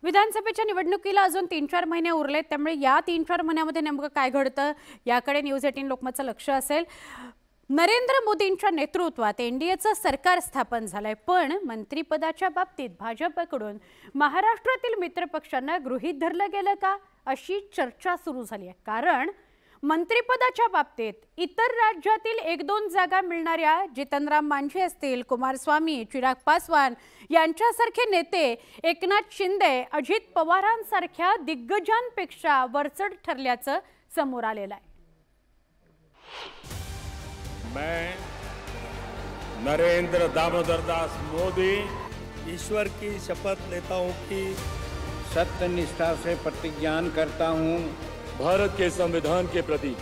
विधानसभेच्या निवडणुकीला अजून 3-4 महिने उरलेत, त्यामुळे या 3-4 महिन्यामध्ये नेमकं काय घडतं याकडे न्यूज 18 लोकमतचं लक्ष असेल। नरेंद्र मोदींच्या नेतृत्वात एनडीएचं सरकार स्थापन झालंय, पण मंत्रिपदाच्या बाबतीत भाजपकडून महाराष्ट्रातील मित्रपक्षांना गृहीत धरलं गेलं का अशी चर्चा सुरू झाली आहे। कारण मंत्रिपदाच्या बाबतीत इतर राज्यातील 1-2 जागा मिळणाऱ्या जितनराम मांझी असतील, कुमारस्वामी, चिराग पासवान यांच्यासारखे नेते एकनाथ शिंदे, अजित पवारांसारख्या दिग्गजांपेक्षा वरचढ ठरल्याचं समोर आलेलं आहे। मैं नरेंद्र दामोदर दास मोदी ईश्वर की शपथ लेता हूं कि सत्य निष्ठा से प्रतिज्ञा करता हूं भारत के संविधान के प्रति।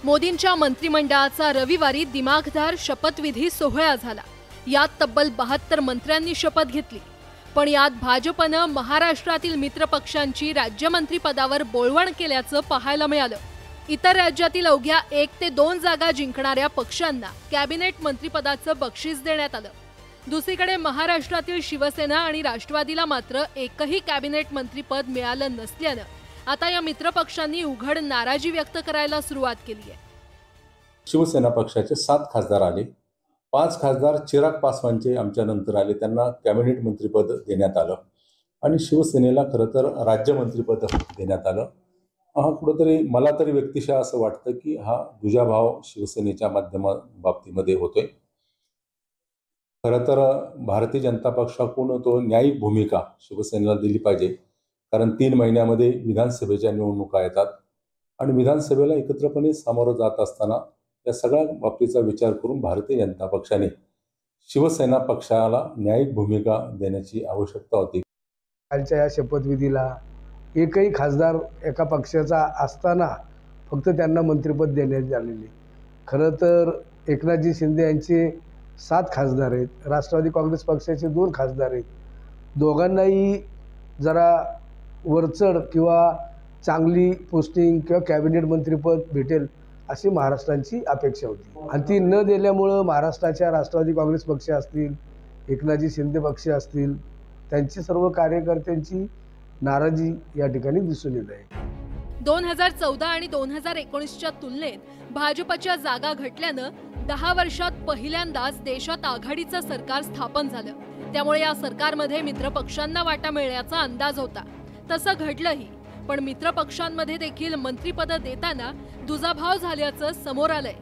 मोदींच्या मंत्रिमंडळाचा रविवारी दिमाखदार शपथविधी सोहळा झाला। यात तब्बल 72 मंत्र्यांनी शपथ घेतली, पण यात भाजपनं महाराष्ट्रातील मित्रपक्षांची राज्यमंत्री पदावर बोलवण केल्याचं पाहायला मिळालं। इतर राज्यातील अवघ्या 1 ते 2 जागा जिंकणाऱ्या पक्षांना कॅबिनेट मंत्रिपदाचं बक्षीस देण्यात आलं। दुसरीकडे महाराष्ट्रातील शिवसेना आणि राष्ट्रवादीला मात्र एकही कॅबिनेट मंत्रिपद मिळालं नसल्यानं आता या मित्रपक्षांनी उघड नाराजी व्यक्त करायला सुरुवात केली आहे। शिवसेना पक्षाचे 7 खासदार आले, 5 खासदार चिराग पासवानचे आमच्या नंतर आले, त्यांना कॅबिनेट मंत्रिपद देण्यात आलं आणि शिवसेनेला खरं तर राज्यमंत्रीपद देण्यात आलं। हा कुठेतरी मला तरी व्यक्तिशः असं वाटतं की हा दुजाभाव शिवसेनेच्या बाबतीमध्ये होतोय। खरं तर भारतीय जनता पक्षाकडून तो न्यायिक भूमिका शिवसेनेला दिली पाहिजे, कारण 3 महिन्यामध्ये विधानसभेच्या निवडणुका येतात आणि विधानसभेला एकत्रपणे सामोरं जात असताना या सगळ्या बाबतीचा विचार करून भारतीय जनता पक्षाने शिवसेना पक्षाला न्यायिक भूमिका देण्याची आवश्यकता होती। कालच्या या शपथविधीला एकही खासदार एका पक्षाचा असताना फक्त त्यांना मंत्रिपद देण्यात आलेले। खरं तर एकनाथजी शिंदे यांचे 7 खासदार आहेत, राष्ट्रवादी काँग्रेस पक्षाचे 2 खासदार आहेत। दोघांनाही जरा वरचढ किंवा चांगली पोस्टिंग किंवा कॅबिनेट मंत्रिपद भेटेल अशी महाराष्ट्राची अपेक्षा होती आणि ती न दिल्यामुळं महाराष्ट्राच्या राष्ट्रवादी काँग्रेस पक्ष असतील, एकनाथजी शिंदे पक्ष असतील, त्यांची सर्व कार्यकर्त्यांची नाराजी या ठिकाणी दिसून येत आहे। 2014 आणि 2019च्या तुलनेत भाजपच्या जागा घटल्यानं 10 वर्षात पहिल्यांदाच देशात आघाडीचं सरकार स्थापन झालं। त्यामुळे या सरकारमध्ये मित्रपक्षांना वाटा मिळण्याचा अंदाज होता, तसं घडलंही। पण मित्रपक्षांमध्ये देखील मंत्रिपद देताना दुजाभाव झाल्याचं समोर आलंय।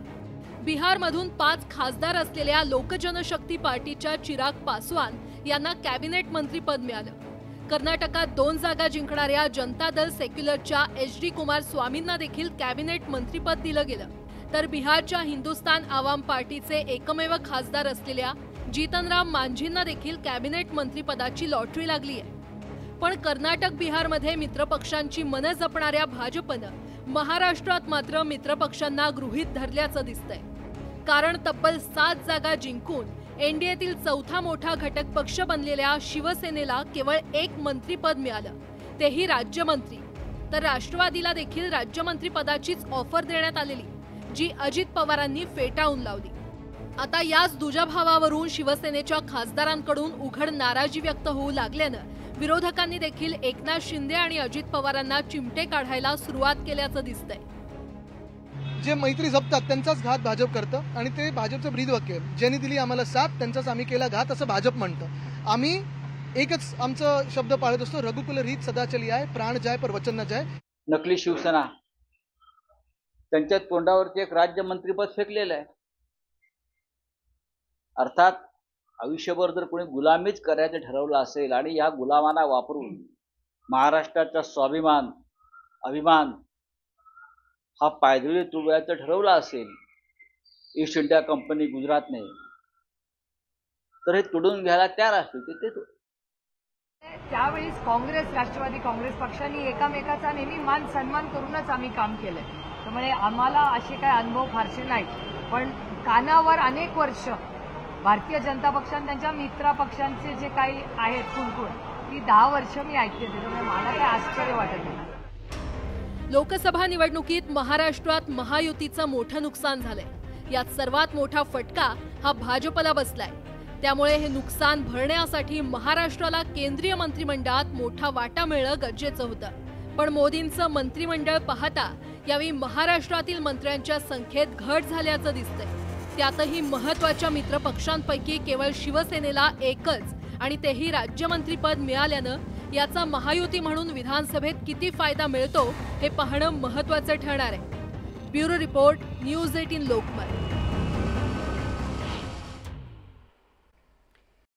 बिहारमधून 5 खासदार असलेल्या लोकजनशक्ती पार्टीच्या चिराग पासवान यांना कॅबिनेट मंत्रिपद मिळालं। कर्नाटकात 2 जागा जिंकणाऱ्या जनता दल सेक्युलरच्या HD कुमारस्वामींना देखील कॅबिनेट मंत्रिपद दिलं गेलं, तर बिहारच्या हिंदुस्तान आवाम पार्टीचे एकमेव खासदार असलेल्या जितनराम मांझींना देखील कॅबिनेट मंत्रिपदाची लॉटरी लागली आहे। पण कर्नाटक बिहारमध्ये मित्रपक्षांची मनं जपणाऱ्या भाजपनं महाराष्ट्रात मात्र मित्रपक्षांना गृहीत धरल्याचं दिसतंय। कारण तब्बल 7 जागा जिंकून एनडीएतील 4था मोठा घटक पक्ष बनलेल्या शिवसेनेला केवळ 1 मंत्रिपद मिळालं, तेही राज्यमंत्री। तर राष्ट्रवादीला देखील राज्यमंत्रीपदाचीच ऑफर देण्यात आलेली, जी अजित पवारांनी फेटाळून लावली। आता याच दुजाभावावरून शिवसेनेच्या खासदारांकडून उघड नाराजी व्यक्त होऊ लागल्यानं विरोधकांनी देखील एकनाथ शिंदे आणि अजित पवारांना चिमटे काढायला सुरुवात केल्याचं दिसतंय। जे मैत्री जपतात त्यांचाच घात भाजप करतं आणि ते भाजपचं ब्रीदवाक्य आहे, ज्यांनी दिली आम्हाला साथ त्यांचाच आम्ही केला घात, असं भाजप म्हणतं। आम्ही एकच आमचा शब्द पाळत असतो, रघुकुल रीत सदा चली आहे, प्राण जाय पर वचन न जाय। नकली शिवसेना त्यांच्या तोंडावरती एक राज्यमंत्रीपद फेकलेलं आहे। अर्थात आयुष्यभर जर कोणी गुलामीच करायचं ठरवलं असेल आणि या गुलामांना वापरून महाराष्ट्राचा स्वाभिमान अभिमान हा पायदळी तुडवायचं ठरवलं असेल ईस्ट इंडिया कंपनी गुजरातने, तर हे तुडून घ्यायला तयार असतील ते। त्यावेळी काँग्रेस राष्ट्रवादी काँग्रेस पक्षांनी एकमेकाचा नेहमी मान सन्मान करूनच आम्ही काम केलंय, त्यामुळे आम्हाला असे काही अनुभव फारसे नाहीत। पण कानावर अनेक वर्ष भारतीय जनता पक्षाने त्यांच्या मित्र पक्षांचे जे काही आहेत कुणकुण, ती 10 वर्ष मी ऐकते, त्यामुळे मला काही आश्चर्य वाटत नाही। लोकसभा निवडणुकीत महाराष्ट्रात महायुतीचं मोठं नुकसान झालंय। यात सर्वात मोठा फटका हा भाजपला बसलाय। त्यामुळे हे नुकसान भरण्यासाठी महाराष्ट्राला केंद्रीय मंत्रिमंडळात मोठा वाटा मिळणं गरजेचं होतं। पण मोदींचं मंत्रिमंडळ पाहता यावेळी महाराष्ट्रातील मंत्र्यांच्या संख्येत घट झाल्याचं दिसतंय। त्यातही महत्त्वाच्या मित्रपक्षांपैकी केवळ शिवसेनेला एकच आणि तेही राज्यमंत्रीपद मिळाल्यानं याचा महायुती म्हणून विधानसभेत किती फायदा मिळतो हे पाहणं महत्त्वाचं ठरणार आहे। Bureau report, news 18 Lokmat.